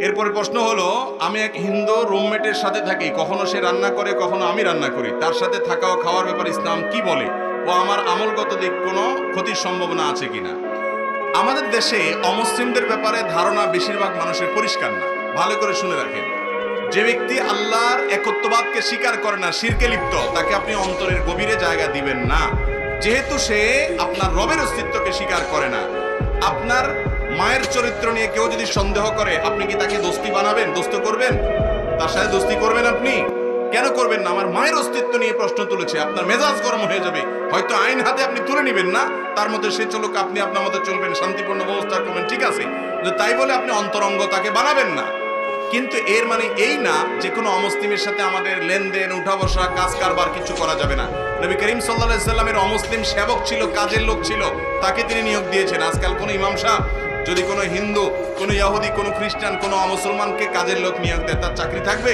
এরপরে প্রশ্ন হলো, আমি এক হিন্দু রুমমেটের সাথে থাকি, কখনো সে রান্না করে কখনো আমি রান্না করি, তার সাথে থাকা ও খাওয়ার ব্যাপারে ইসলাম কি বলে ও আমার আমলগত দিক কোনো ক্ষতির সম্ভাবনা আছে কিনা। আমাদের দেশে অমুসলিমদের ব্যাপারে ধারণা বেশিরভাগ মানুষের পরিষ্কার না। ভালো করে শুনে রাখেন, যে ব্যক্তি আল্লাহর একত্ববাদকে স্বীকার করে না, শিরকে লিপ্ত, তাকে আপনি অন্তরের গভীরে জায়গা দিবেন না, যেহেতু সে আপনার রবের অস্তিত্বকে স্বীকার করে না। আপনার মায়ের চরিত্র নিয়ে কেউ যদি সন্দেহ করে, আপনি কি তাকে দোস্তি বানাবেন, দোস্ত করবেন? তার সাথে দোস্তি করবেন আপনি? কেন করবেন না? আমার মায়ের অস্তিত্ব নিয়ে প্রশ্ন তুলেছে, আপনার মেজাজ গরম হয়ে যাবে, হয়তো আইন হাতে আপনি তুলে নেবেন না, তার মধ্যে সে চলুক, আপনি আপনার মতো চলবেন, শান্তিপূর্ণ ব্যবস্থা করবেন, ঠিক আছে, তাই বলে আপনি অন্তরঙ্গ তাকে বানাবেন না। কিন্তু এর মানে এই না যে কোনো অমুসলিমের সাথে আমাদের লেনদেন, উঠা বসা, কাজ কারবার কিছু করা যাবে না। নবী করিম সাল্লাল্লাহু আলাইহি সাল্লামের অমুসলিম সেবক ছিল, কাজের লোক ছিল, তাকে তিনি নিয়োগ দিয়েছেন। আজকাল কোনো ইমাম সাহেব যদি কোনো হিন্দু, কোনো ইহুদি, কোনো খ্রিস্টান, কোনো অমুসলমানকে কাজের লোক নিয়োগ দেয়, তার চাকরি থাকবে?